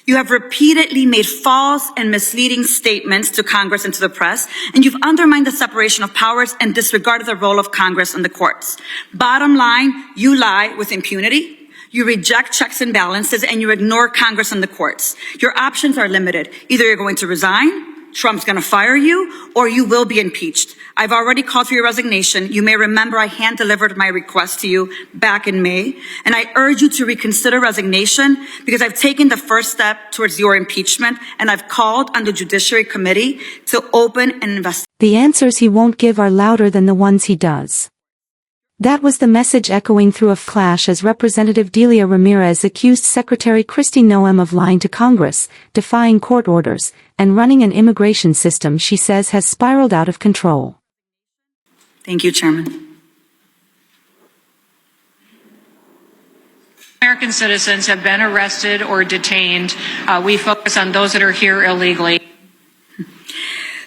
You have repeatedly made false and misleading statements to Congress and to the press, and you've undermined the separation of powers and disregarded the role of Congress and the courts. Bottom line, you lie with impunity. You reject checks and balances, and you ignore Congress and the courts. Your options are limited. Either you're going to resign, Trump's going to fire you, or you will be impeached. I've already called for your resignation. You may remember I hand-delivered my request to you back in May, and I urge you to reconsider resignation because I've taken the first step towards your impeachment, and I've called on the Judiciary Committee to open an investigation. The answers he won't give are louder than the ones he does. That was the message echoing through a clash as Representative Delia Ramirez accused Secretary Kristi Noem of lying to Congress, defying court orders, and running an immigration system she says has spiraled out of control. Thank you, Chairman. American citizens have been arrested or detained. We focus on those that are here illegally.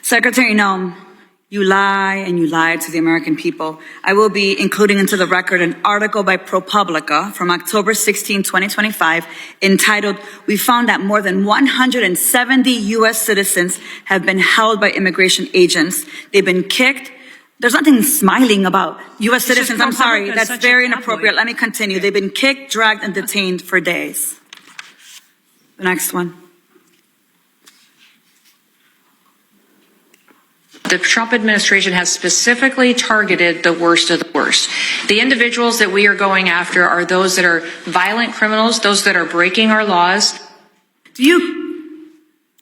Secretary Noem, you lie and you lied to the American people. I will be including into the record an article by ProPublica from October 16, 2025, entitled, "We found that more than 170 U.S. citizens have been held by immigration agents. They've been kicked." There's nothing smiling about U.S. citizens. I'm sorry, that's very inappropriate. Let me continue. Okay. They've been kicked, dragged, and detained for days. The next one. The Trump administration has specifically targeted the worst of the worst. The individuals that we are going after are those that are violent criminals, those that are breaking our laws.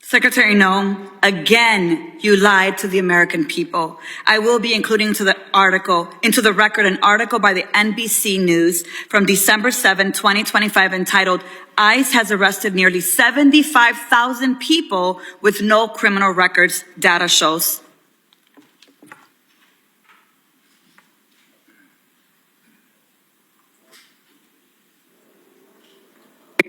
Secretary Noem, again, you lied to the American people. I will be including into the record an article by the NBC News from December 7, 2025, entitled, "ICE has arrested nearly 75,000 people with no criminal records, data shows."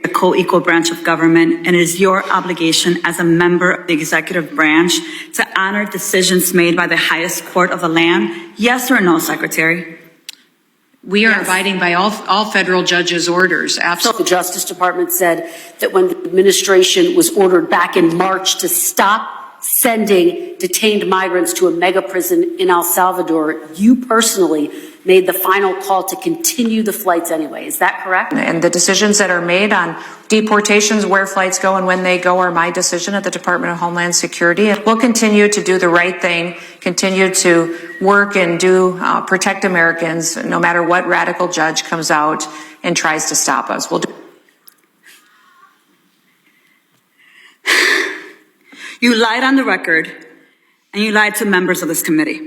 The co-equal branch of government, and it is your obligation as a member of the executive branch to honor decisions made by the highest court of the land. Yes or no, Secretary? We are abiding by all federal judges' orders. Absolutely. The Justice Department said that when the administration was ordered back in March to stop sending detained migrants to a mega prison in El Salvador, you personally made the final call to continue the flights anyway. Is that correct? And the decisions that are made on deportations, where flights go and when they go, are my decision at the Department of Homeland Security. And we'll continue to do the right thing, continue to work and protect Americans, no matter what radical judge comes out and tries to stop us. We'll do. You lied on the record, and you lied to members of this committee.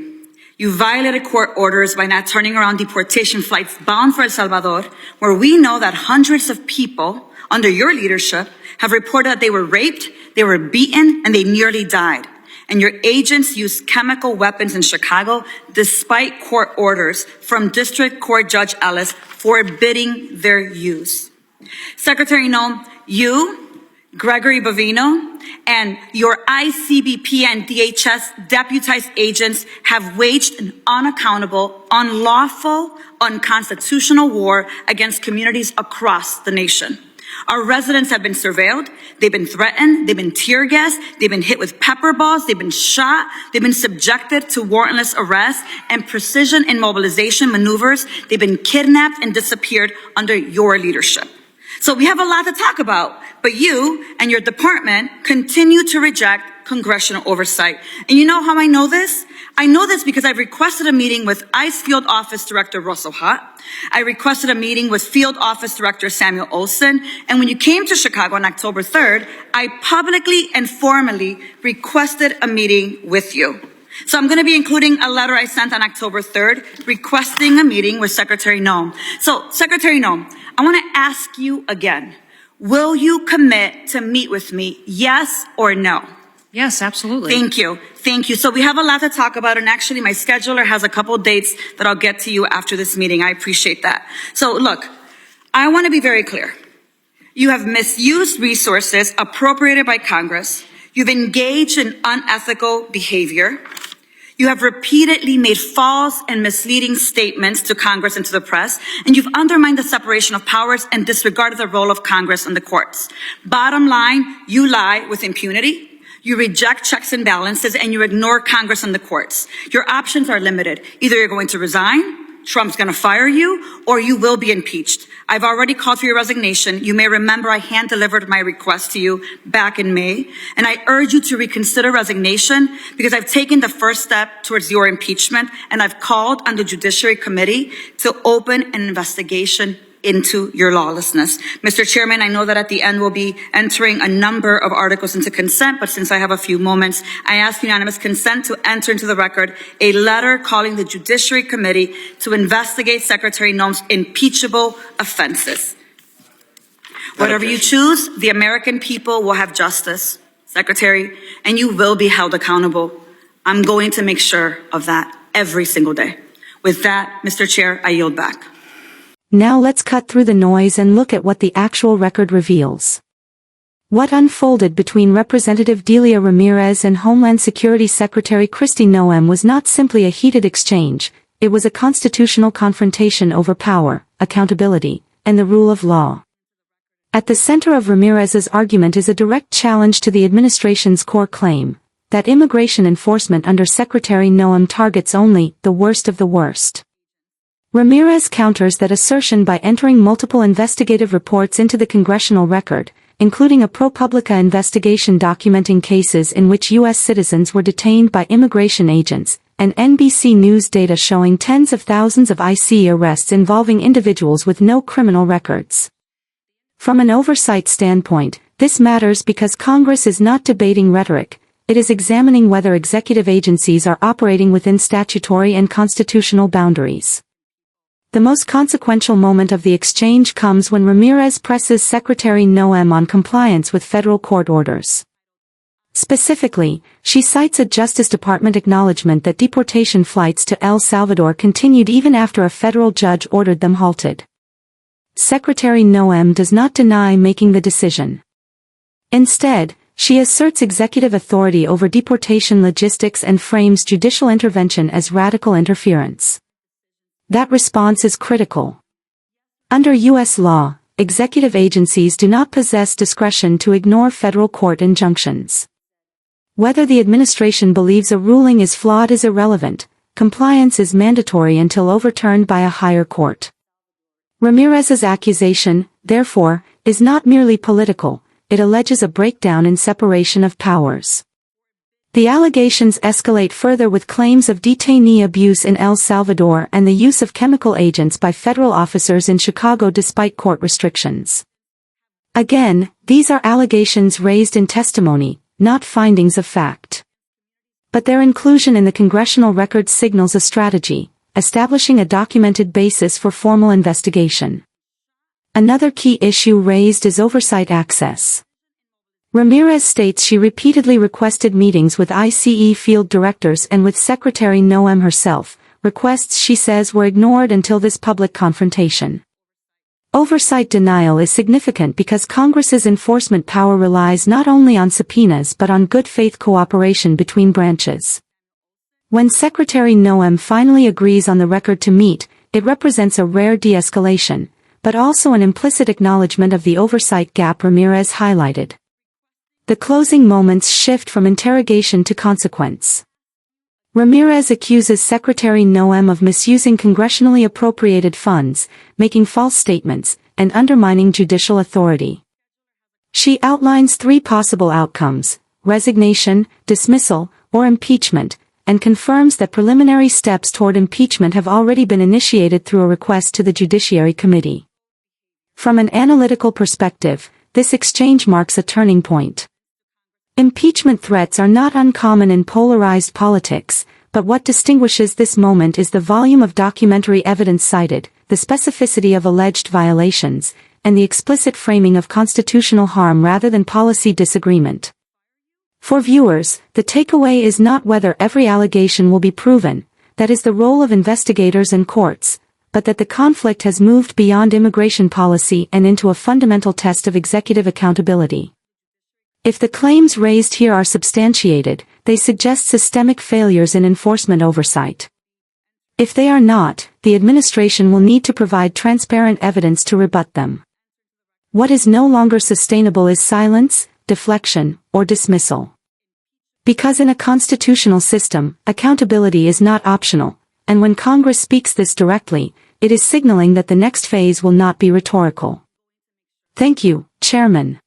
You violated court orders by not turning around deportation flights bound for El Salvador, where we know that hundreds of people under your leadership have reported that they were raped, they were beaten, and they nearly died. And your agents used chemical weapons in Chicago despite court orders from District Court Judge Ellis forbidding their use. Secretary Noem, you, Gregory Bovino, and your ICBP and DHS deputized agents have waged an unaccountable, unlawful, unconstitutional war against communities across the nation. Our residents have been surveilled, they've been threatened, they've been tear gassed, they've been hit with pepper balls, they've been shot, they've been subjected to warrantless arrest and precision immobilization maneuvers, they've been kidnapped and disappeared under your leadership. So we have a lot to talk about, but you and your department continue to reject congressional oversight. And you know how I know this? I know this because I've requested a meeting with ICE Field Office Director Russell Hott. I requested a meeting with Field Office Director Samuel Olson. And when you came to Chicago on October 3rd, I publicly and formally requested a meeting with you. So I'm going to be including a letter I sent on October 3rd requesting a meeting with Secretary Noem. So, Secretary Noem, I want to ask you again, will you commit to meet with me, yes or no? Yes, absolutely. Thank you. Thank you. So we have a lot to talk about, and actually my scheduler has a couple dates that I'll get to you after this meeting. I appreciate that. So look, I want to be very clear. You have misused resources appropriated by Congress. You've engaged in unethical behavior. You have repeatedly made false and misleading statements to Congress and to the press, and you've undermined the separation of powers and disregarded the role of Congress and the courts. Bottom line, you lie with impunity. You reject checks and balances, and you ignore Congress and the courts. Your options are limited. Either you're going to resign, Trump's going to fire you, or you will be impeached. I've already called for your resignation. You may remember I hand-delivered my request to you back in May, and I urge you to reconsider resignation because I've taken the first step towards your impeachment, and I've called on the Judiciary Committee to open an investigation into your lawlessness. Mr. Chairman, I know that at the end we'll be entering a number of articles into consent, but since I have a few moments, I ask unanimous consent to enter into the record a letter calling the Judiciary Committee to investigate Secretary Noem's impeachable offenses. Whatever you choose, the American people will have justice, Secretary, and you will be held accountable. I'm going to make sure of that every single day. With that, Mr. Chair, I yield back. Now let's cut through the noise and look at what the actual record reveals. What unfolded between Representative Delia Ramirez and Homeland Security Secretary Kristi Noem was not simply a heated exchange, it was a constitutional confrontation over power, accountability, and the rule of law. At the center of Ramirez's argument is a direct challenge to the administration's core claim, that immigration enforcement under Secretary Noem targets only the worst of the worst. Ramirez counters that assertion by entering multiple investigative reports into the congressional record, including a ProPublica investigation documenting cases in which U.S. citizens were detained by immigration agents, and NBC News data showing tens of thousands of ICE arrests involving individuals with no criminal records. From an oversight standpoint, this matters because Congress is not debating rhetoric, it is examining whether executive agencies are operating within statutory and constitutional boundaries. The most consequential moment of the exchange comes when Ramirez presses Secretary Noem on compliance with federal court orders. Specifically, she cites a Justice Department acknowledgement that deportation flights to El Salvador continued even after a federal judge ordered them halted. Secretary Noem does not deny making the decision. Instead, she asserts executive authority over deportation logistics and frames judicial intervention as radical interference. That response is critical. Under U.S. law, executive agencies do not possess discretion to ignore federal court injunctions. Whether the administration believes a ruling is flawed is irrelevant, compliance is mandatory until overturned by a higher court. Ramirez's accusation, therefore, is not merely political, it alleges a breakdown in separation of powers. The allegations escalate further with claims of detainee abuse in El Salvador and the use of chemical agents by federal officers in Chicago despite court restrictions. Again, these are allegations raised in testimony, not findings of fact. But their inclusion in the congressional record signals a strategy, establishing a documented basis for formal investigation. Another key issue raised is oversight access. Ramirez states she repeatedly requested meetings with ICE field directors and with Secretary Noem herself, requests she says were ignored until this public confrontation. Oversight denial is significant because Congress's enforcement power relies not only on subpoenas but on good faith cooperation between branches. When Secretary Noem finally agrees on the record to meet, it represents a rare de-escalation, but also an implicit acknowledgement of the oversight gap Ramirez highlighted. The closing moments shift from interrogation to consequence. Ramirez accuses Secretary Noem of misusing congressionally appropriated funds, making false statements, and undermining judicial authority. She outlines three possible outcomes: resignation, dismissal, or impeachment, and confirms that preliminary steps toward impeachment have already been initiated through a request to the Judiciary Committee. From an analytical perspective, this exchange marks a turning point. Impeachment threats are not uncommon in polarized politics, but what distinguishes this moment is the volume of documentary evidence cited, the specificity of alleged violations, and the explicit framing of constitutional harm rather than policy disagreement. For viewers, the takeaway is not whether every allegation will be proven, that is the role of investigators and courts, but that the conflict has moved beyond immigration policy and into a fundamental test of executive accountability. If the claims raised here are substantiated, they suggest systemic failures in enforcement oversight. If they are not, the administration will need to provide transparent evidence to rebut them. What is no longer sustainable is silence, deflection, or dismissal. Because in a constitutional system, accountability is not optional, and when Congress speaks this directly, it is signaling that the next phase will not be rhetorical. Thank you, Chairman.